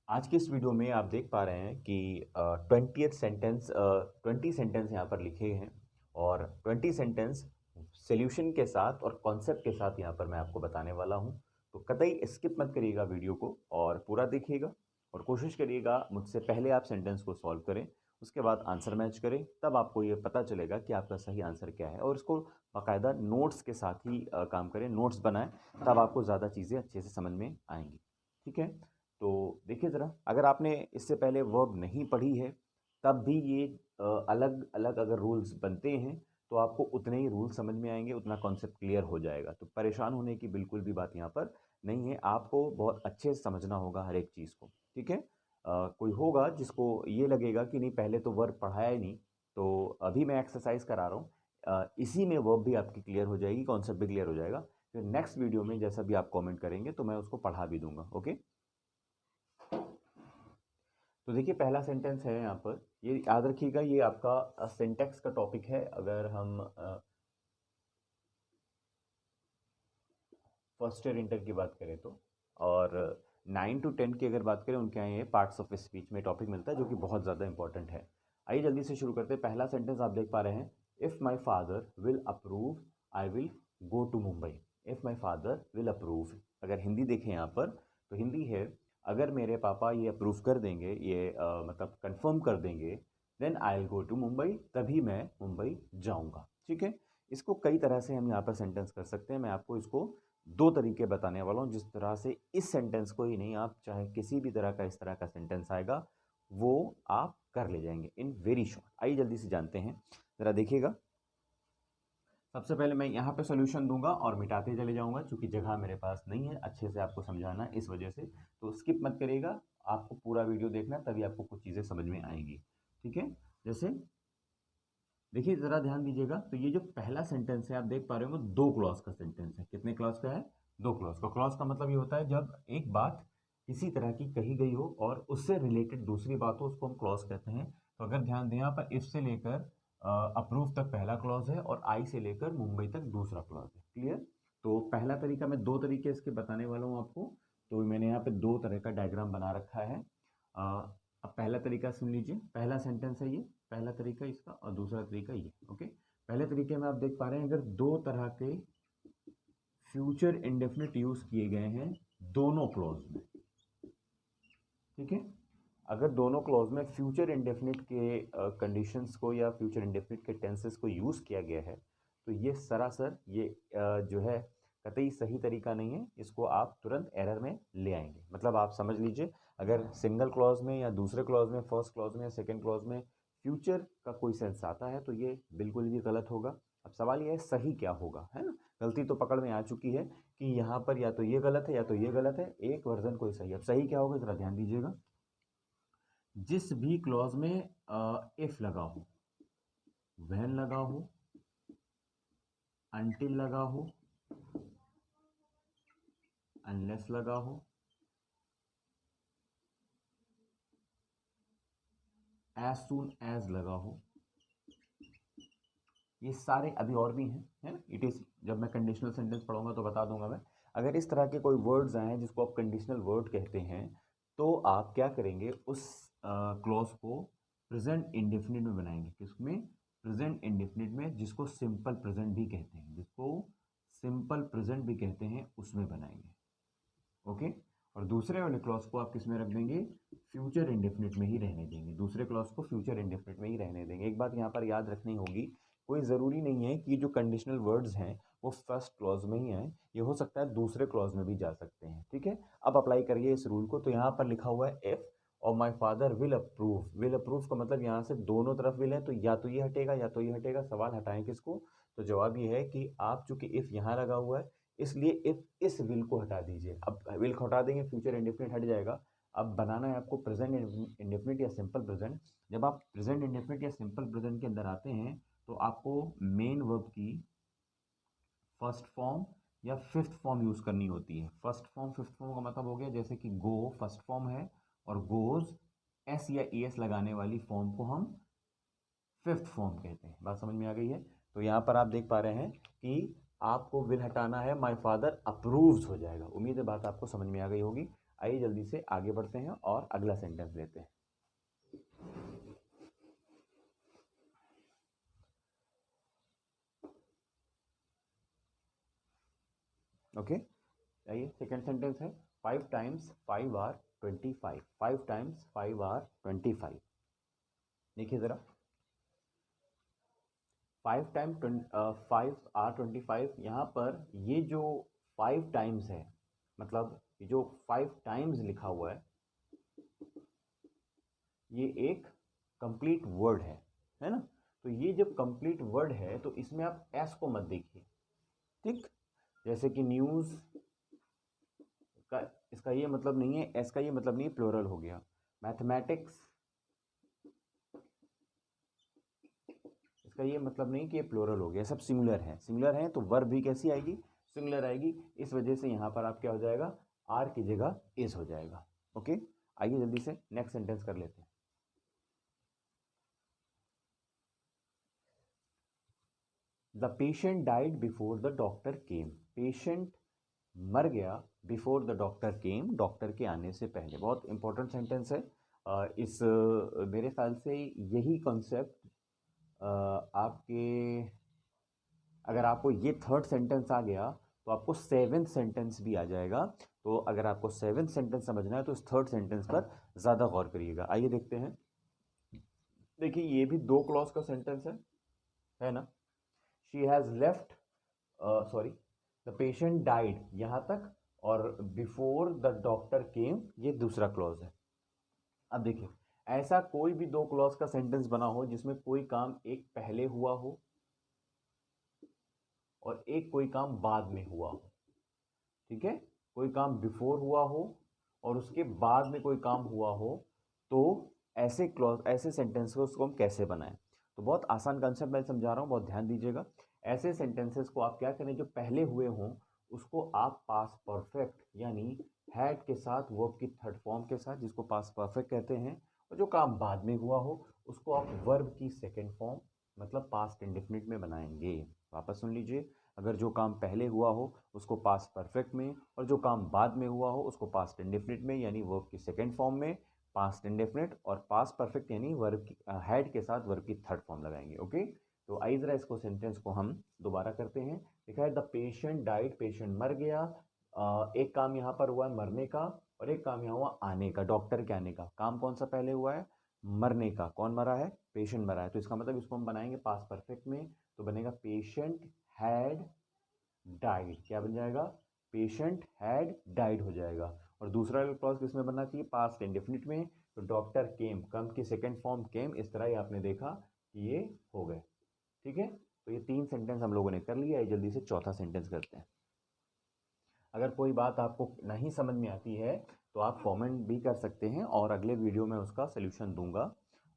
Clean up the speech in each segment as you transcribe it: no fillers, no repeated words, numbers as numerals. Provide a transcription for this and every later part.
आज के इस वीडियो में आप देख पा रहे हैं कि 20 सेंटेंस यहाँ पर लिखे हैं और 20 सेंटेंस सॉल्यूशन के साथ और कॉन्सेप्ट के साथ यहाँ पर मैं आपको बताने वाला हूँ। तो कतई स्किप मत करिएगा वीडियो को और पूरा देखिएगा और कोशिश करिएगा मुझसे पहले आप सेंटेंस को सॉल्व करें, उसके बाद आंसर मैच करें, तब आपको ये पता चलेगा कि आपका सही आंसर क्या है। और इसको बाकायदा नोट्स के साथ ही काम करें, नोट्स बनाएं, तब आपको ज़्यादा चीज़ें अच्छे से समझ में आएंगी। ठीक है, तो देखिए ज़रा, अगर आपने इससे पहले वर्ब नहीं पढ़ी है तब भी ये अलग अलग अगर रूल्स बनते हैं तो आपको उतने ही रूल्स समझ में आएंगे, उतना कॉन्सेप्ट क्लियर हो जाएगा। तो परेशान होने की बिल्कुल भी बात यहाँ पर नहीं है, आपको बहुत अच्छे से समझना होगा हर एक चीज़ को। ठीक है, कोई होगा जिसको ये लगेगा कि नहीं पहले तो वर्ब पढ़ाया ही नहीं, तो अभी मैं एक्सरसाइज करा रहा हूँ, इसी में वर्ब भी आपकी क्लियर हो जाएगी, कॉन्सेप्ट भी क्लियर हो जाएगा। फिर नेक्स्ट वीडियो में जैसा भी आप कमेंट करेंगे तो मैं उसको पढ़ा भी दूंगा। ओके, तो देखिए पहला सेंटेंस है यहाँ पर, ये याद रखिएगा, ये आपका सिंटैक्स का टॉपिक है। अगर हम फर्स्ट ईयर इंटर की बात करें तो, और 9 to 10 की अगर बात करें उनके यहाँ ये पार्ट्स ऑफ स्पीच में टॉपिक मिलता है जो कि बहुत ज़्यादा इंपॉर्टेंट है। आइए जल्दी से शुरू करते हैं। पहला सेंटेंस आप देख पा रहे हैं, if my father will approve I will go to Mumbai. If my father will approve, अगर हिंदी देखें यहाँ पर तो हिंदी है, अगर मेरे पापा ये अप्रूव कर देंगे, ये मतलब कंफर्म कर देंगे, then I will go to Mumbai, तभी मैं मुंबई जाऊँगा। ठीक है, इसको कई तरह से हम यहाँ पर सेंटेंस कर सकते हैं। मैं आपको इसको दो तरीके बताने वाला हूँ, जिस तरह से इस सेंटेंस को ही नहीं, आप चाहे किसी भी तरह का इस तरह का सेंटेंस आएगा वो आप कर ले जाएंगे इन वेरी शॉर्ट। आइए जल्दी से जानते हैं, ज़रा देखिएगा। सबसे पहले मैं यहाँ पे सॉल्यूशन दूंगा और मिटाते चले जाऊंगा, क्योंकि जगह मेरे पास नहीं है अच्छे से आपको समझाना, इस वजह से तो स्किप मत करिएगा, आपको पूरा वीडियो देखना, तभी आपको कुछ चीज़ें समझ में आएंगी। ठीक है, जैसे देखिए ज़रा ध्यान दीजिएगा, तो ये जो पहला सेंटेंस है आप देख पा रहे हो, दो क्लॉज का सेंटेंस है। कितने क्लॉज का है? दो क्लॉज का। क्लॉज का मतलब ये होता है जब एक बात किसी तरह की कही गई हो और उससे रिलेटेड दूसरी बात हो, उसको हम क्लॉज कहते हैं। तो अगर ध्यान दें, यहाँ पर इफ से लेकर अप्रूव तक पहला क्लॉज है और आई से लेकर मुंबई तक दूसरा क्लॉज है। क्लियर? तो पहला तरीका, मैं दो तरीके इसके बताने वाला हूँ आपको। तो मैंने यहाँ पे दो तरह का डायग्राम बना रखा है। अब पहला तरीका सुन लीजिए, पहला सेंटेंस है ये, पहला तरीका इसका, और दूसरा तरीका ये। ओके, पहले तरीके में आप देख पा रहे हैं, अगर दो तरह के फ्यूचर इंडेफिनिट यूज किए गए हैं दोनों क्लॉज में। ठीक है, अगर दोनों क्लॉज में फ्यूचर इंडेफिनिट के कंडीशंस को या फ्यूचर इंडेफिनिट के टेंसेस को यूज किया गया है, तो ये सरासर ये जो है कतई सही तरीका नहीं है, इसको आप तुरंत एरर में ले आएंगे। मतलब आप समझ लीजिए, अगर सिंगल क्लॉज में या दूसरे क्लॉज में, फर्स्ट क्लॉज में या सेकेंड क्लॉज में फ्यूचर का कोई सेंस आता है तो ये बिल्कुल भी गलत होगा। अब सवाल ये है सही क्या होगा, है ना? गलती तो पकड़ में आ चुकी है कि यहाँ पर या तो ये गलत है या तो ये गलत है, एक वर्जन कोई सही है। अब सही क्या होगा, जरा ध्यान दीजिएगा। जिस भी क्लॉज में इफ लगा हो, व्हेन लगा हो, अनटिल लगा हो, अनलेस लगा हो, एज सून एज लगा हो, ये सारे अभी और भी हैं, है ना? इट इज, जब मैं कंडीशनल सेंटेंस पढ़ूंगा तो बता दूंगा मैं। अगर इस तरह के कोई वर्ड्स आए जिसको आप कंडीशनल वर्ड कहते हैं, तो आप क्या करेंगे, उस क्लॉज को प्रेजेंट इंडेफिनिट में बनाएंगे। किसमें? प्रेजेंट इंडेफिनिट में, जिसको सिंपल प्रेजेंट भी कहते हैं, जिसको सिंपल प्रेजेंट भी कहते हैं, उसमें बनाएंगे। ओके, और दूसरे वाले क्लॉज को आप किस में रख देंगे? फ्यूचर इंडेफिनिट में ही रहने देंगे। दूसरे क्लॉज को फ्यूचर इंडेफिनिट में ही रहने देंगे। एक बात यहाँ पर याद रखनी होगी, कोई ज़रूरी नहीं है कि जो कंडीशनल वर्ड्स हैं वो फर्स्ट क्लॉज में ही आए, ये हो सकता है दूसरे क्लॉज में भी जा सकते हैं। ठीक है, अब अप्लाई करिए इस रूल को। तो यहाँ पर लिखा हुआ है इफ और माई father will approve. Will approve का मतलब यहाँ से दोनों तरफ विल है, तो या तो ये हटेगा या तो ये हटेगा। सवाल हटाएं किसको? तो जवाब ये है कि आप चूंकि इफ यहाँ लगा हुआ है, इसलिए इफ इस विल को हटा दीजिए। अब विल को हटा देंगे, फ्यूचर इंडेफिनिट हट जाएगा। अब बनाना है आपको प्रेजेंट इंडेफिनिट या सिंपल प्रेजेंट। जब आप प्रेजेंट इंडेफिनिट या सिंपल प्रेजेंट के अंदर आते हैं तो आपको मेन वर्ब की फर्स्ट फॉर्म या फिफ्थ फॉर्म यूज करनी होती है। फर्स्ट फॉर्म फिफ्थ फॉर्म का मतलब हो गया, जैसे कि गो फर्स्ट फॉर्म है और गोज एस या ई एस लगाने वाली फॉर्म को हम फिफ्थ फॉर्म कहते हैं। बात समझ में आ गई है? तो यहाँ पर आप देख पा रहे हैं कि आपको विल हटाना है, माय फादर अप्रूव्स हो जाएगा। उम्मीद है बात आपको समझ में आ गई होगी। आइए जल्दी से आगे बढ़ते हैं और अगला सेंटेंस लेते हैं। ओके, आइए सेकेंड सेंटेंस है 5 टाइम्स 5 आर 25। 5 times 5 are 25। देखिए ज़रा, 5 टाइम 5 आर 25, यहाँ पर ये जो 5 टाइम्स है, मतलब जो 5 टाइम्स लिखा हुआ है ये एक कंप्लीट वर्ड है ना। तो ये जब कंप्लीट वर्ड है तो इसमें आप एस को मत देखिए, ठीक। जैसे कि न्यूज़ का इसका ये मतलब नहीं है, एस का ये मतलब नहीं है, प्लूरल हो गया। मैथमेटिक्स इसका ये मतलब नहीं कि ये प्लूरल हो गया, सब सिंगुलर है। सिंगुलर है तो वर्ब भी कैसी आएगी, सिंगुलर आएगी। इस वजह से यहाँ पर आप क्या हो जाएगा, आर की जगह इज हो जाएगा। ओके, आइए जल्दी से नेक्स्ट सेंटेंस कर लेते हैं। The patient died before the doctor came. Patient मर गया before the doctor came, doctor के आने से पहले। बहुत इंपॉर्टेंट सेंटेंस है। इस मेरे ख्याल से यही कॉन्सेप्ट आपके, अगर आपको ये थर्ड सेंटेंस आ गया तो आपको सेवेंथ सेंटेंस भी आ जाएगा। तो अगर आपको सेवेंथ सेंटेंस समझना है तो इस थर्ड सेंटेंस पर ज़्यादा गौर करिएगा। आइए देखते हैं। देखिए ये भी 2 क्लॉज का सेंटेंस है ना। She has left, sorry, the patient died यहाँ तक, और बिफोर द डॉक्टर केम ये दूसरा क्लॉज है। अब देखिए, ऐसा कोई भी 2 क्लॉज का सेंटेंस बना हो जिसमें कोई काम एक पहले हुआ हो और एक कोई काम बाद में हुआ हो, ठीक है। कोई काम बिफोर हुआ हो और उसके बाद में कोई काम हुआ हो, तो ऐसे क्लॉज, ऐसे सेंटेंस को हम कैसे बनाएं। तो बहुत आसान कंसेप्ट मैं समझा रहा हूँ, बहुत ध्यान दीजिएगा। ऐसे सेंटेंसेस को आप क्या करें, जो पहले हुए हों उसको आप पास परफेक्ट यानी हैड के साथ, वर्ब की थर्ड फॉर्म के साथ, जिसको पास परफेक्ट कहते हैं, और जो काम बाद में हुआ हो उसको आप वर्ब की सेकेंड फॉर्म मतलब पास्ट इंडेफिनिट में बनाएंगे। वापस सुन लीजिए, अगर जो काम पहले हुआ हो उसको पास्ट परफेक्ट में, और जो काम बाद में हुआ हो उसको पास्ट इंडेफिनिट में यानी वर्ब की सेकेंड फॉर्म में पास्ट इंडेफिनिट, और पास्ट परफेक्ट यानी वर्ब की हैड के साथ वर्ब की थर्ड फॉर्म लगाएंगे। ओके, तो आइए ज़रा इसको सेंटेंस को हम दोबारा करते हैं। लिखा है द पेशेंट डाइड, पेशेंट मर गया। एक काम यहाँ पर हुआ है मरने का, और एक काम यहाँ हुआ आने का, डॉक्टर के आने का। काम कौन सा पहले हुआ है, मरने का। कौन मरा है, पेशेंट मरा है। तो इसका मतलब इसको हम बनाएंगे पास्ट परफेक्ट में, तो बनेगा पेशेंट हैड डाइड। क्या बन जाएगा, पेशेंट हैड डाइड हो जाएगा। और दूसरा क्लॉज किसमें बनना चाहिए, पास्ट इंडेफिनिट में। तो डॉक्टर केम, कम की सेकेंड फॉर्म केम, इस तरह ही आपने देखा कि ये हो गए, ठीक है। तो ये 3 सेंटेंस हम लोगों ने कर लिया है। जल्दी से चौथा सेंटेंस करते हैं। अगर कोई बात आपको नहीं समझ में आती है तो आप कमेंट भी कर सकते हैं और अगले वीडियो में उसका सलूशन दूंगा।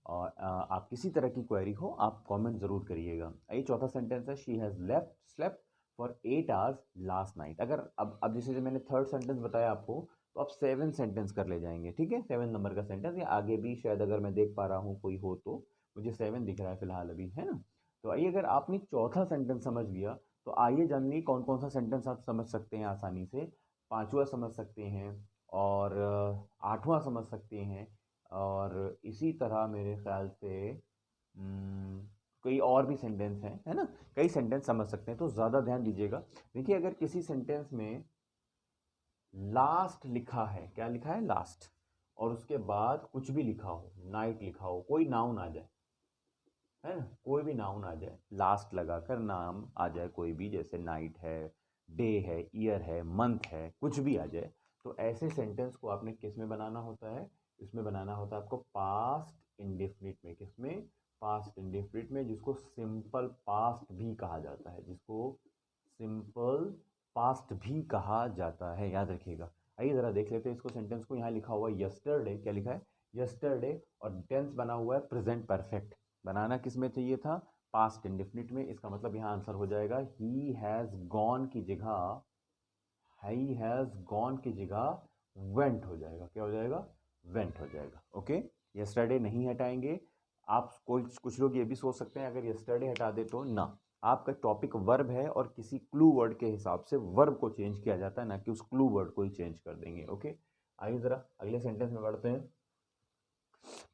और आप किसी तरह की क्वेरी हो आप कमेंट ज़रूर करिएगा। ये चौथा सेंटेंस है, she has slept for 8 hours last night. अगर अब जैसे मैंने थर्ड सेंटेंस बताया आपको, तो आप 7 सेंटेंस कर ले जाएंगे, ठीक है। 7 नंबर का सेंटेंस, या आगे भी शायद अगर मैं देख पा रहा हूँ कोई हो तो, मुझे 7 दिख रहा है फिलहाल अभी, है ना। तो आइए, अगर आपने चौथा सेंटेंस समझ लिया तो आइए जानिए कौन कौन सा सेंटेंस आप समझ सकते हैं आसानी से। पांचवा समझ सकते हैं, और आठवां समझ सकते हैं, और इसी तरह मेरे ख्याल से कई और भी सेंटेंस हैं, है ना। कई सेंटेंस समझ सकते हैं, तो ज़्यादा ध्यान दीजिएगा। देखिए, अगर किसी सेंटेंस में लास्ट लिखा है, क्या लिखा है, लास्ट, और उसके बाद कुछ भी लिखा हो, नाइट लिखा हो, कोई नाउन आ जाए, है ना, कोई भी नाउन आ जाए, लास्ट लगाकर नाम आ जाए कोई भी, जैसे नाइट है, डे है, ईयर है, मंथ है, कुछ भी आ जाए, तो ऐसे सेंटेंस को आपने किस में बनाना होता है, इसमें बनाना होता है आपको पास्ट इंडेफिनिट में। किसमें, पास्ट इंडेफिनिट में, जिसको सिंपल पास्ट भी कहा जाता है, जिसको सिंपल पास्ट भी कहा जाता है, याद रखिएगा। आइए ज़रा देख लेते हैं इसको, सेंटेंस को। यहाँ लिखा हुआ है यस्टरडे, क्या लिखा है, यस्टरडे, और टेंस बना हुआ है प्रेजेंट परफेक्ट। बनाना किस में चाहिए था, पास्ट इंडेफिनिट में। इसका मतलब यहाँ आंसर हो जाएगा ही हैज़ गॉन की जगह, ही हैज़ गॉन की जगह वेंट हो जाएगा। क्या हो जाएगा, वेंट हो जाएगा। ओके, यस्टरडे नहीं हटाएंगे आप। कुछ लोग ये भी सोच सकते हैं अगर यस्टरडे हटा दे तो ना, आपका टॉपिक वर्ब है और किसी क्लू वर्ड के हिसाब से वर्ब को चेंज किया जाता है, ना कि उस क्लू वर्ड को ही चेंज कर देंगे। ओके, आइए ज़रा अगले सेंटेंस में बढ़ते हैं।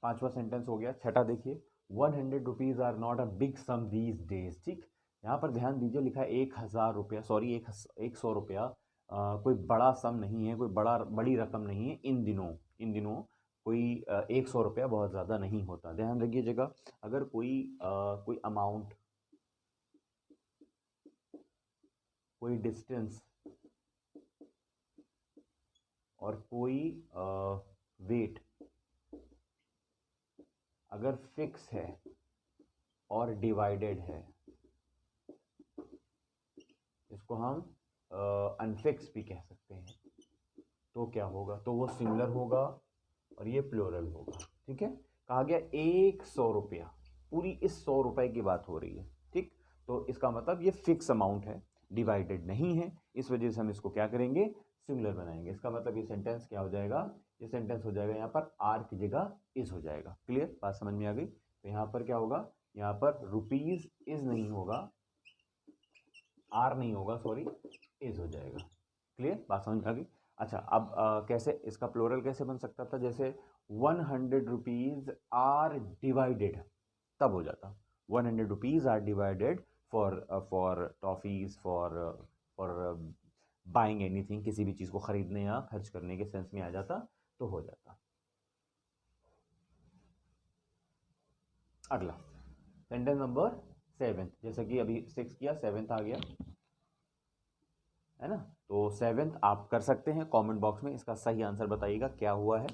5वां सेंटेंस हो गया। छठा देखिए, 100 rupees are not a big sum these days. ठीक, यहाँ पर ध्यान दीजिए, लिखा है 1000 रुपया, सॉरी 100 रुपया कोई बड़ा सम नहीं है, कोई बड़ी रकम नहीं है इन दिनों। इन दिनों कोई 100 रुपया बहुत ज़्यादा नहीं होता। ध्यान रखिएगा, अगर कोई अमाउंट, कोई डिस्टेंस और कोई वेट अगर फिक्स है और डिवाइडेड है, इसको हम अनफिक्स भी कह सकते हैं, तो क्या होगा, तो वो सिंगुलर होगा और ये प्लूरल होगा। ठीक है, कहा गया 100 रुपया, पूरी इस 100 रुपए की बात हो रही है। ठीक, तो इसका मतलब ये फिक्स अमाउंट है, डिवाइडेड नहीं है, इस वजह से हम इसको क्या करेंगे, सिंगुलर बनाएंगे। इसका मतलब ये सेंटेंस क्या हो जाएगा, ये सेंटेंस हो जाएगा यहाँ पर आर की जगह इज हो जाएगा। क्लियर, बात समझ में आ गई। तो यहाँ पर क्या होगा, यहाँ पर रुपीज इज नहीं होगा, आर नहीं होगा, सॉरी इज हो जाएगा। क्लियर, बात समझ में आ गई। अच्छा, अब कैसे इसका प्लोरल कैसे बन सकता था, जैसे 100 रुपीज़ आर डिवाइडेड, तब हो जाता 100 rupees are divided for toffees, for buying anything, किसी भी चीज़ को ख़रीदने या खर्च करने के सेंस में आ जाता, तो हो जाता। अगला सेंटेंस नंबर 7, जैसा कि अभी 6 किया, 7th आ गया है ना। तो 7th आप कर सकते हैं, कमेंट बॉक्स में इसका सही आंसर बताइएगा क्या हुआ है।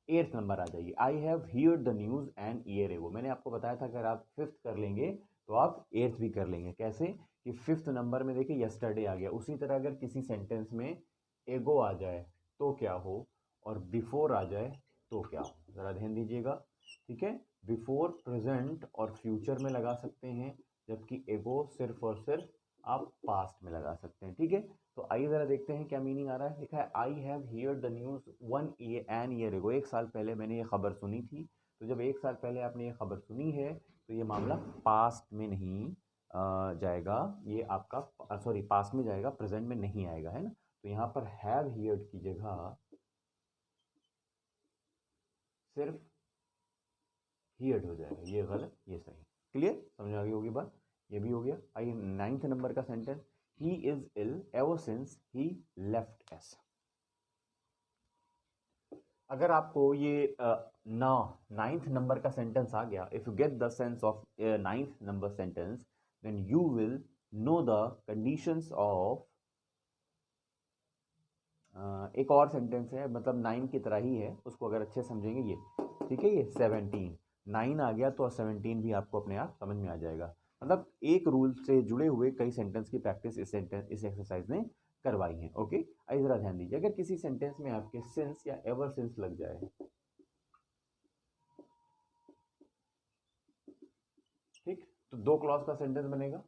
8th नंबर आ जाइए, I have heard the news an year ago. मैंने आपको बताया था अगर आप 5th कर लेंगे तो आप 8th भी कर लेंगे। कैसे कि 5th नंबर में देखिए यस्टरडे आ गया। उसी तरह अगर किसी सेंटेंस में एगो आ जाए तो क्या हो, और बिफोर आ जाए तो क्या हो, ज़रा ध्यान दीजिएगा। ठीक है, बिफोर प्रेजेंट और फ्यूचर में लगा सकते हैं, जबकि एगो सिर्फ और सिर्फ आप पास्ट में लगा सकते हैं। ठीक है, तो आइए ज़रा देखते हैं क्या मीनिंग आ रहा है। लिखा है I have heard the news an year ago, 1 साल पहले मैंने ये खबर सुनी थी। तो जब 1 साल पहले आपने ये खबर सुनी है तो ये मामला पास्ट में नहीं जाएगा, ये आपका सॉरी पास्ट में जाएगा, प्रेजेंट में नहीं आएगा, है ना। तो यहाँ पर हैव हियर्ड की जगह सिर्फ हियर्ड हो जाएगा, ये गलत ये सही। क्लियर, समझ आ गई होगी बात, ये भी हो गया। आइए 9th नंबर का sentence, he is ill ever since he left us. अगर आपको ये ना 9th नंबर का सेंटेंस आ गया, if you get the sense of 9th number sentence, then you will know the conditions of एक और सेंटेंस है, मतलब 9 की तरह ही है, उसको अगर अच्छे समझेंगे ये। ठीक है, ये 17, 9 आ गया तो 17 भी आपको अपने आप समझ में आ जाएगा। मतलब एक रूल से जुड़े हुए कई सेंटेंस की प्रैक्टिस इस एक्सरसाइज ने करवाई है। ओके, आइए ज़रा ध्यान दीजिए, अगर किसी सेंटेंस में आपके सिंस या एवर सिंस लग जाए, ठीक, तो 2 क्लॉज का सेंटेंस बनेगा।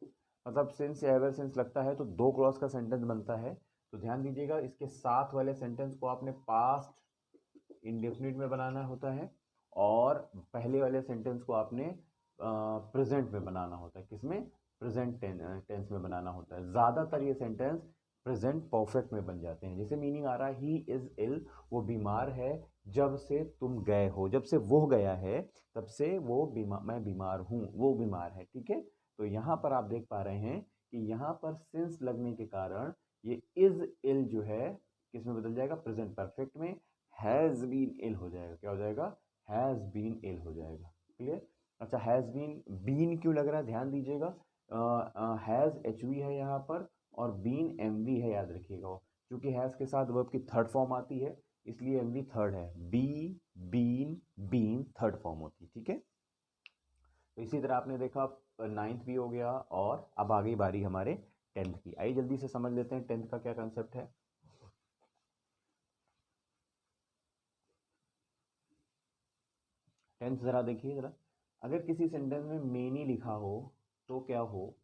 मतलब सिंस या एवर सिंस लगता है तो 2 क्लॉज का सेंटेंस बनता है। तो ध्यान दीजिएगा, इसके साथ वाले सेंटेंस को आपने पास्ट इंडेफिनिट में बनाना होता है, और पहले वाले सेंटेंस को आपने प्रेजेंट में बनाना होता है। किसमें, प्रेजेंट टेंस में बनाना होता है। ज़्यादातर ये सेंटेंस प्रेजेंट परफेक्ट में बन जाते हैं। जैसे मीनिंग आ रहा है ही इज़ इल, वो बीमार है जब से तुम गए हो, जब से वो गया है तब से वो बीमार, मैं बीमार हूँ, वो बीमार है। ठीक है, तो यहाँ पर आप देख पा रहे हैं कि यहाँ पर सिंस लगने के कारण ये इज इल जो है किस में बदल जाएगा, प्रेजेंट परफेक्ट में। हैज़ बीन इल हो जाएगा, क्या हो जाएगा, हैज़ बीन इल हो जाएगा। क्लियर। अच्छा, हैज़ बीन क्यों लग रहा है, ध्यान दीजिएगा, हैज़ एच वी है यहाँ पर और बीन एम वी है, याद रखिएगा। क्योंकि हैज़ के साथ वर्ब की थर्ड फॉर्म आती है, इसलिए एम वी थर्ड है, be been been third form होती है। ठीक है, तो इसी तरह आपने देखा 9th भी हो गया, और अब आ गई बारी हमारे 10th की। आइए जल्दी से समझ लेते हैं 10th का क्या कंसेप्ट है। 10th ज़रा देखिए ज़रा, अगर किसी सेंटेंस में मेनी लिखा हो तो क्या हो,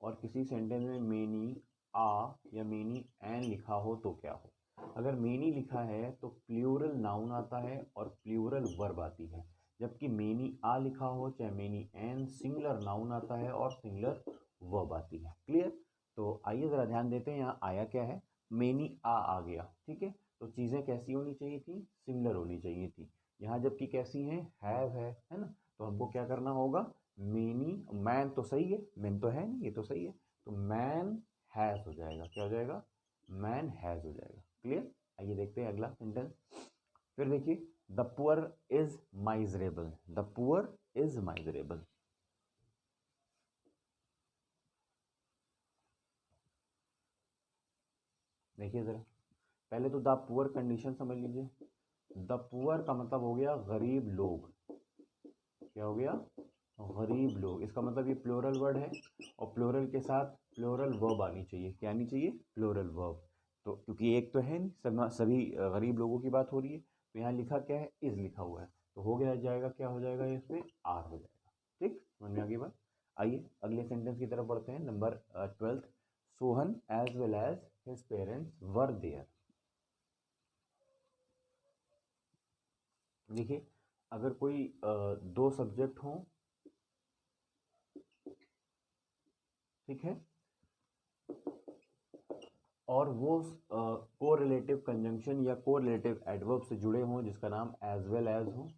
और किसी सेंटेंस में मेनी आ या मेनी एन लिखा हो तो क्या हो। अगर मेनी लिखा है तो प्लूरल नाउन आता है और प्लूरल वर्ब आती है, जबकि मेनी आ लिखा हो चाहे मेनी एन, सिंगुलर नाउन आता है और सिंगुलर वर्ब आती है। क्लियर, तो आइए ज़रा ध्यान देते हैं यहाँ आया क्या है, मेनी आ गया। ठीक है, तो चीज़ें कैसी होनी चाहिए थी, सिमिलर होनी चाहिए थी। यहाँ जबकि कैसी हैं, हैव है ना, तो हमको क्या करना होगा, मेनी, मैन तो सही है, मैन तो है नहीं, ये तो सही है, तो मैन हैज़ हो जाएगा, क्या हो जाएगा, मैन हैज़ हो जाएगा। क्लियर। आइए देखते हैं अगला सेंटेंस। फिर देखिए, the poor is miserable, the poor is miserable. देखिए जरा, पहले तो द पुअर कंडीशन समझ लीजिए। द पुअर का मतलब हो गया गरीब लोग, क्या हो गया, गरीब लोग। इसका मतलब ये प्लूरल वर्ड है, और प्लूरल के साथ प्लूरल वर्ब आनी चाहिए, क्या आनी चाहिए, प्लूरल वर्ब। तो क्योंकि एक तो है नहीं, सभी गरीब लोगों की बात हो रही है, तो यहाँ लिखा क्या है, इज लिखा हुआ है, तो हो गया जाएगा, क्या हो जाएगा, इसमें आर हो जाएगा। ठीक, समझ में आ गई बात। आइए अगले सेंटेंस की तरफ बढ़ते हैं, number 12। Sohan as well as his parents were there. देखिए, अगर कोई दो सब्जेक्ट हों, ठीक है, और वो कोरिलेटिव कंजंक्शन या कोरिलेटिव एडवर्ब से जुड़े हों, जिसका नाम एज वेल एज हो,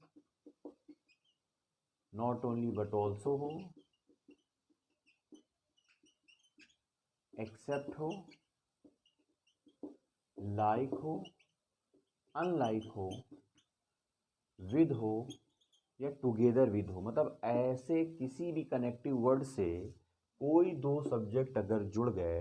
नॉट ओनली बट ऑल्सो हो, एक्सेप्ट हो, लाइक हो, अनलाइक हो, विद हो, या टुगेदर विद हो। मतलब ऐसे किसी भी कनेक्टिव वर्ड से कोई दो सब्जेक्ट अगर जुड़ गए,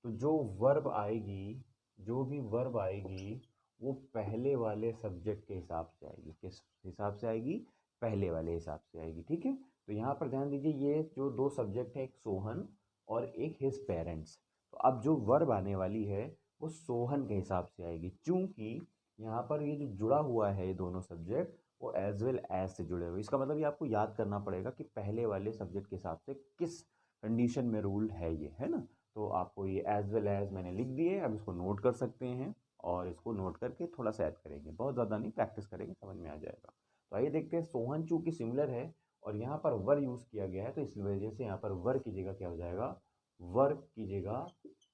तो जो वर्ब आएगी, जो भी वर्ब आएगी, वो पहले वाले सब्जेक्ट के हिसाब से आएगी। किस हिसाब से आएगी, पहले वाले हिसाब से आएगी। ठीक है, तो यहाँ पर ध्यान दीजिए, ये जो दो सब्जेक्ट हैं, एक सोहन और एक हिज पेरेंट्स, तो अब जो वर्ब आने वाली है वो सोहन के हिसाब से आएगी, चूंकि यहाँ पर ये जो जुड़ा हुआ है ये दोनों सब्जेक्ट, वो एज वेल एज से जुड़े हुए। इसका मतलब ये आपको याद करना पड़ेगा कि पहले वाले सब्जेक्ट के हिसाब से किस कंडीशन में रूल है ये, है ना। तो आपको ये एज वेल एज मैंने लिख दिए, अब इसको नोट कर सकते हैं, और इसको नोट करके थोड़ा सा याद करेंगे, बहुत ज़्यादा नहीं, प्रैक्टिस करेंगे, समझ में आ जाएगा। तो आइए देखते हैं, सोहन चूँकि सिमिलर है और यहाँ पर वर यूज़ किया गया है, तो इस वजह से यहाँ पर वर की जगह क्या हो जाएगा, वर की जगह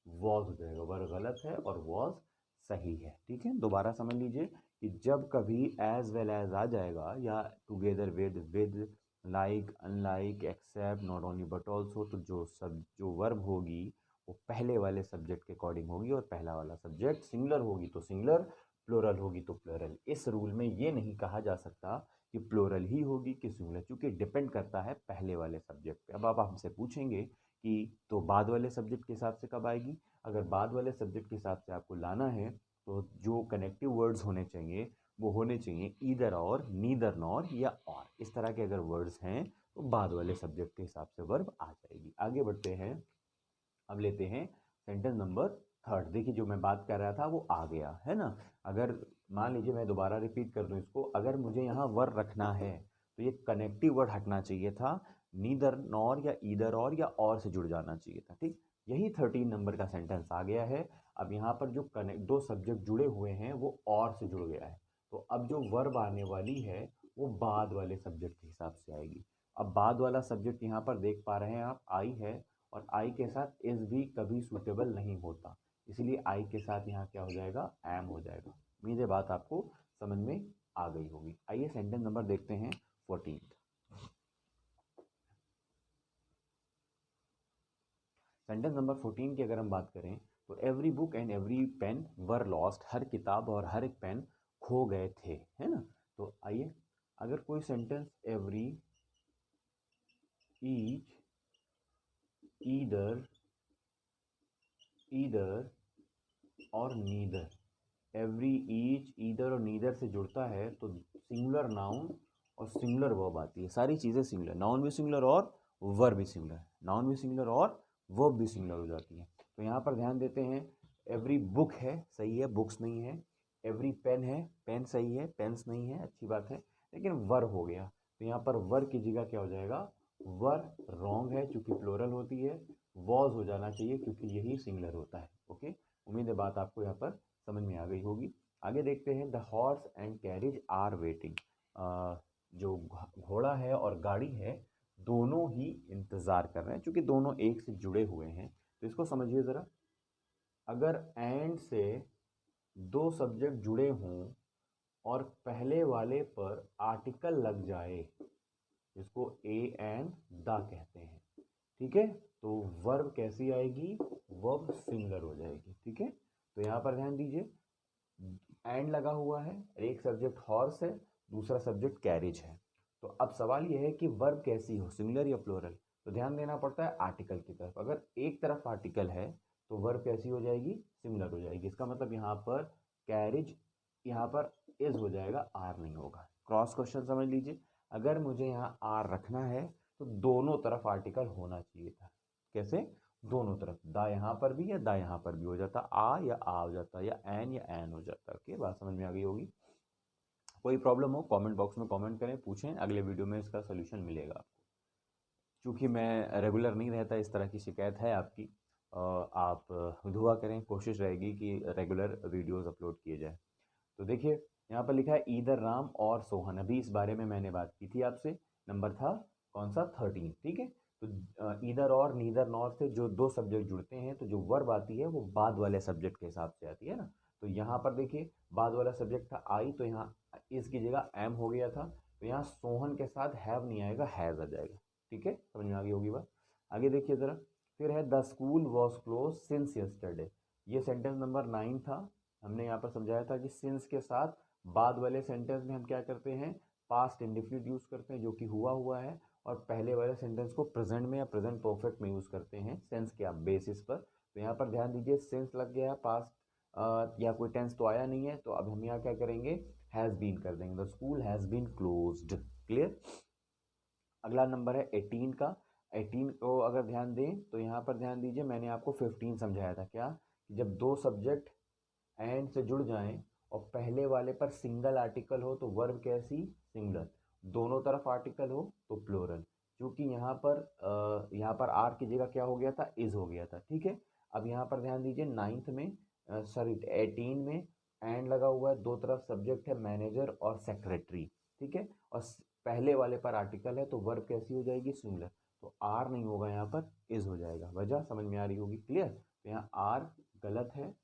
वॉज हो जाएगा। वर गलत है और वॉज सही है। ठीक है, दोबारा समझ लीजिए कि जब कभी एज वेल एज आ जाएगा, या together with, like, unlike, except, not only but also, तो जो वर्ब होगी वो पहले वाले सब्जेक्ट के अकॉर्डिंग होगी, और पहला वाला सब्जेक्ट सिंगुलर होगी तो सिंगुलर, प्लूरल होगी तो प्लूरल। इस रूल में ये नहीं कहा जा सकता कि प्लूरल ही होगी कि सिंगुलर, क्योंकि डिपेंड करता है पहले वाले सब्जेक्ट पे। अब आप हमसे पूछेंगे कि तो बाद वाले सब्जेक्ट के हिसाब से कब आएगी। अगर बाद वाले सब्जेक्ट के हिसाब से आपको लाना है, तो जो कनेक्टिव वर्ड्स होने चाहिए वो होने चाहिए ईदर और, नीदर नॉर, या और। इस तरह के अगर वर्ड्स हैं तो बाद वाले सब्जेक्ट के हिसाब से वर्ब आ जाएगी। आगे बढ़ते हैं, अब लेते हैं सेंटेंस नंबर 3। देखिए, जो मैं बात कर रहा था वो आ गया है ना। अगर मान लीजिए मैं दोबारा रिपीट कर दूं इसको, अगर मुझे यहाँ वर रखना है तो ये कनेक्टिव वर्ड हटना चाहिए था, नीदर नॉर या ईदर और से जुड़ जाना चाहिए था। ठीक, यही 13 नंबर का सेंटेंस आ गया है। अब यहाँ पर जो दो सब्जेक्ट जुड़े हुए हैं वो और से जुड़ गया है, तो अब जो वर्ब आने वाली है वो बाद वाले सब्जेक्ट के हिसाब से आएगी। अब बाद वाला सब्जेक्ट यहाँ पर देख पा रहे हैं आप, आई है, और आई के साथ इज भी कभी सूटेबल नहीं होता, इसलिए आई के साथ यहाँ क्या हो जाएगा, एम हो जाएगा। उम्मीद है बात आपको समझ में आ गई होगी। आइए सेंटेंस नंबर देखते हैं 14। सेंटेंस नंबर 14 की अगर हम बात करें, तो every book and every pen were lost, हर किताब और हर एक पेन खो गए थे, है ना। तो आइए, अगर कोई sentence every, each, either, either और नीदर, एवरी, ईच, ईदर और नीदर से जुड़ता है, तो सिंगुलर नाउन और सिंगुलर वर्ब आती है। सारी चीज़ें सिंगुलर, नाउन भी सिंगुलर और वर्ब भी सिंगुलर, नाउन भी सिंगुलर और वर्ब भी सिंगुलर हो जाती है। तो यहाँ पर ध्यान देते हैं, एवरी बुक है, सही है, बुक्स नहीं है। एवरी पेन है, पेन सही है, पेन्स नहीं है, अच्छी बात है, लेकिन वर हो गया, तो यहाँ पर वर की जगह क्या हो जाएगा, वर रॉन्ग है क्योंकि प्लोरल होती है, वॉज हो जाना चाहिए क्योंकि यही सिंगुलर होता है। ओके, उम्मीद है बात आपको यहाँ पर समझ में आ गई होगी। आगे देखते हैं, the horse and carriage are waiting. जो घोड़ा है और गाड़ी है, दोनों ही इंतज़ार कर रहे हैं, क्योंकि दोनों एक से जुड़े हुए हैं। तो इसको समझिए ज़रा, अगर एंड से दो सब्जेक्ट जुड़े हों और पहले वाले पर आर्टिकल लग जाए, जिसको ए एंड द कहते हैं, ठीक है। तो वर्ब कैसी आएगी, वर्ब सिंगुलर हो जाएगी, ठीक है। तो यहाँ पर ध्यान दीजिए, एंड लगा हुआ है, एक सब्जेक्ट हॉर्स है, दूसरा सब्जेक्ट कैरिज है। तो अब सवाल यह है कि वर्ब कैसी हो, सिंगुलर या प्लूरल। तो ध्यान देना पड़ता है आर्टिकल की तरफ। अगर एक तरफ आर्टिकल है तो वर्ब कैसी हो जाएगी, सिंगुलर हो जाएगी। इसका मतलब यहाँ पर कैरिज, यहाँ पर इज हो जाएगा, आर नहीं होगा। क्रॉस क्वेश्चन समझ लीजिए, अगर मुझे यहाँ आर रखना है तो दोनों तरफ आर्टिकल होना चाहिए था। कैसे, दोनों तरफ, दा यहाँ पर भी या दा यहाँ पर भी हो जाता, आ या आ हो जाता, या एन हो जाता। ओके, बात समझ में आ गई होगी। कोई प्रॉब्लम हो कमेंट बॉक्स में कमेंट करें, पूछें, अगले वीडियो में इसका सोल्यूशन मिलेगा आपको। क्योंकि मैं रेगुलर नहीं रहता, इस तरह की शिकायत है आपकी, आप दुआ करें, कोशिश रहेगी कि रेगुलर वीडियोस अपलोड किए जाए। तो देखिए यहाँ पर लिखा है ईदर राम और सोहन, अभी इस बारे में मैंने बात की थी आपसे, नंबर था कौन सा, 13, ठीक है। तो ईदर और नीदर नॉर से जो दो सब्जेक्ट जुड़ते हैं तो जो वर्ब आती है वो बाद वाले सब्जेक्ट के हिसाब से आती है ना। तो यहाँ पर देखिए बाद वाला सब्जेक्ट था आई, तो यहाँ इसकी जगह एम हो गया था। तो यहाँ सोहन के साथ हैव नहीं आएगा, हैज़ आ जाएगा, ठीक है, समझ में आ गई होगी बात। आगे देखिए ज़रा, फिर है the school was close since yesterday. ये सेंटेंस नंबर 9 था। हमने यहाँ पर समझाया था कि सिंस के साथ बाद वाले सेंटेंस में हम क्या करते हैं, पास्ट इंडेफिनिट यूज़ करते हैं जो कि हुआ है, और पहले वाले सेंटेंस को प्रेजेंट में या प्रेजेंट परफेक्ट में यूज़ करते हैं सेंस के बेसिस पर। तो यहाँ पर ध्यान दीजिए, सेंस लग गया है, पास्ट या कोई टेंस तो आया नहीं है, तो अब हम यहाँ क्या करेंगे, हैज़ बीन कर देंगे, the school has been closed. Clear. अगला नंबर है 18 का। 18 को अगर ध्यान दें तो यहाँ पर ध्यान दीजिए, मैंने आपको 15 समझाया था क्या, कि जब दो सब्जेक्ट एंड से जुड़ जाएं और पहले वाले पर सिंगल आर्टिकल हो तो वर्ब कैसी, सिंगुलर, दोनों तरफ आर्टिकल हो तो प्लूरल। क्योंकि यहाँ पर आर की जगह क्या हो गया था, इज हो गया था, ठीक है। अब यहाँ पर ध्यान दीजिए 9th में, सॉरी 18 में एंड लगा हुआ है, दो तरफ सब्जेक्ट है मैनेजर और सेक्रेटरी, ठीक है, और पहले वाले पर आर्टिकल है तो वर्ब कैसी हो जाएगी, सिंगुलर। तो आर नहीं होगा, यहाँ पर इज हो जाएगा। वजह समझ में आ रही होगी, क्लियर। तो यहाँ आर गलत है,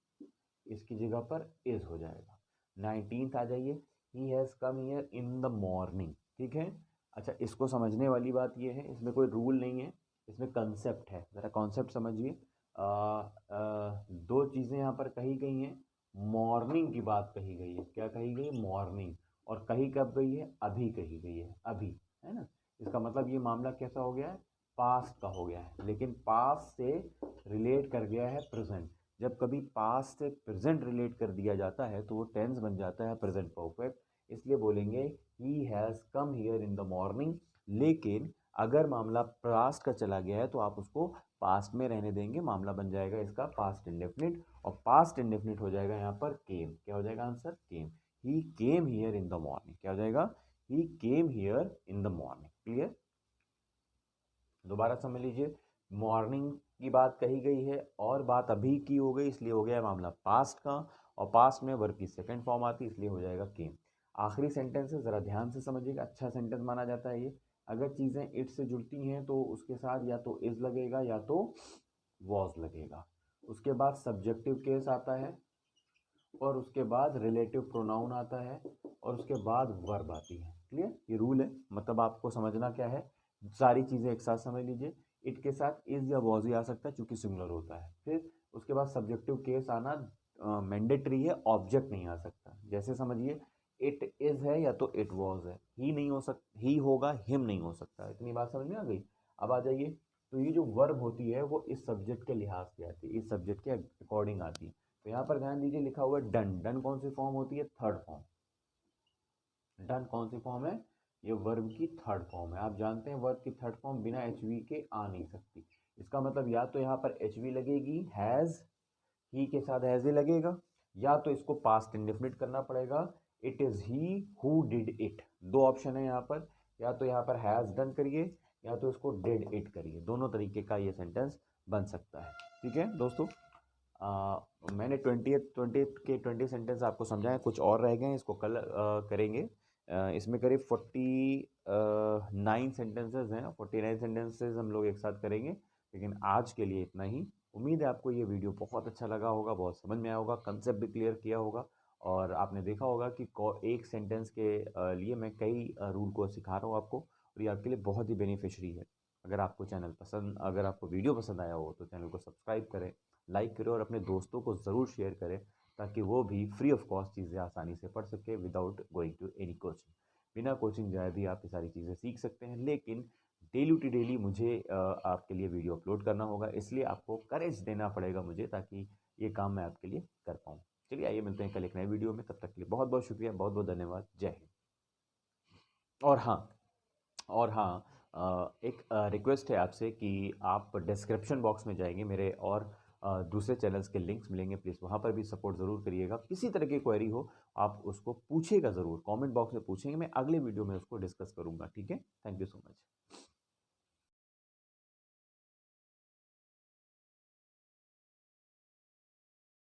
इसकी जगह पर इज हो जाएगा। 19th आ जाइए, he has come here in the morning, ठीक है। अच्छा, इसको समझने वाली बात ये है, इसमें कोई रूल नहीं है, इसमें कंसेप्ट है, ज़रा कॉन्सेप्ट समझिए। दो चीज़ें यहाँ पर कही गई हैं, मॉर्निंग की बात कही गई है, क्या कही गई, मॉर्निंग, और कही कब गई है, अभी कही गई है, अभी, है ना। इसका मतलब ये मामला कैसा हो गया है, पास्ट का हो गया है, लेकिन पास्ट से रिलेट कर गया है प्रेजेंट। जब कभी पास्ट से प्रेजेंट रिलेट कर दिया जाता है तो वो टेंस बन जाता है प्रेजेंट परफेक्ट, इसलिए बोलेंगे he has come here in the morning. लेकिन अगर मामला पास्ट का चला गया है तो आप उसको पास्ट में रहने देंगे, मामला बन जाएगा इसका पास्ट इंडेफिनिट, और पास्ट इंडेफिनिट हो जाएगा यहाँ पर केम। क्या हो जाएगा answer, came. He came here in the morning, क्या हो जाएगा, he came here in the morning. Clear. दोबारा समझ लीजिए, मॉर्निंग की बात कही गई है और बात अभी की हो गई, इसलिए हो गया मामला पास्ट का, और पास्ट में वर्ब की सेकंड फॉर्म आती है, इसलिए हो जाएगा केम। आखिरी सेंटेंस है, ज़रा ध्यान से समझिएगा, अच्छा सेंटेंस माना जाता है ये। अगर चीज़ें इट से जुड़ती हैं तो उसके साथ या तो इज लगेगा या तो वॉज लगेगा। उसके बाद सब्जेक्टिव केस आता है, और उसके बाद रिलेटिव प्रोनाउन आता है, और उसके बाद वर्ब आती है। क्लियर, ये रूल है, मतलब आपको समझना क्या है, सारी चीज़ें एक साथ समझ लीजिए। इट के साथ इज या वॉज ही आ सकता है चूंकि सिंगुलर होता है। फिर उसके बाद सब्जेक्टिव केस आना मैंडेटरी है, ऑब्जेक्ट नहीं आ सकता। जैसे समझिए, इट इज है या तो इट वॉज है, ही नहीं हो सकता, ही होगा, हिम नहीं हो सकता। इतनी बात समझ में आ गई। अब आ जाइए, तो ये जो वर्ब होती है वो इस सब्जेक्ट के लिहाज से आती है, इस सब्जेक्ट के अकॉर्डिंग आती है। तो यहाँ पर ध्यान दीजिए, लिखा हुआ है डन। डन कौन सी फॉर्म होती है, थर्ड फॉर्म। डन कौन सी फॉर्म है, ये वर्ब की थर्ड फॉर्म है। आप जानते हैं वर्ब की थर्ड फॉर्म बिना एच वी के आ नहीं सकती। इसका मतलब या तो यहाँ पर एच वी लगेगी, हैज़, ही के साथ हैज़ ही लगेगा, या तो इसको पास्ट इंडेफिनिट करना पड़ेगा, it is he who did it. दो ऑप्शन है यहाँ पर, या तो यहाँ पर हैज़ डन करिए या तो इसको डिड इट करिए, दोनों तरीके का ये सेंटेंस बन सकता है। ठीक है दोस्तों, मैंने 20 सेंटेंस आपको समझाए, कुछ और रह गए हैं, इसको कल करेंगे। इसमें करीब 49 सेंटेंसेस हैं, 49 सेंटेंसेस हम लोग एक साथ करेंगे, लेकिन आज के लिए इतना ही। उम्मीद है आपको ये वीडियो बहुत अच्छा लगा होगा, बहुत समझ में आया होगा, कंसेप्ट भी क्लियर किया होगा और आपने देखा होगा कि एक सेंटेंस के लिए मैं कई रूल को सिखा रहा हूँ आपको और ये आपके लिए बहुत ही बेनिफिशियरी है। अगर आपको वीडियो पसंद आया हो तो चैनल को सब्सक्राइब करें, लाइक करें और अपने दोस्तों को ज़रूर शेयर करें ताकि वो भी फ्री ऑफ कॉस्ट चीज़ें आसानी से पढ़ सके without going to any coaching. बिना कोचिंग जाए भी आप ये सारी चीज़ें सीख सकते हैं, लेकिन डेली टू डेली मुझे आपके लिए वीडियो अपलोड करना होगा, इसलिए आपको करेज देना पड़ेगा मुझे ताकि ये काम मैं आपके लिए कर पाऊँ। चलिए आइए मिलते हैं कल एक नए वीडियो में, तब तक के लिए बहुत बहुत शुक्रिया, बहुत बहुत धन्यवाद, जय हिंद। और हाँ एक रिक्वेस्ट है आपसे कि आप डिस्क्रिप्शन बॉक्स में जाएंगे, मेरे और दूसरे चैनल्स के लिंक्स मिलेंगे, प्लीज़ वहाँ पर भी सपोर्ट ज़रूर करिएगा। किसी तरह की क्वेरी हो आप उसको पूछिएगा ज़रूर, कमेंट बॉक्स में पूछेंगे, मैं अगले वीडियो में उसको डिस्कस करूँगा, ठीक है। Thank you so much.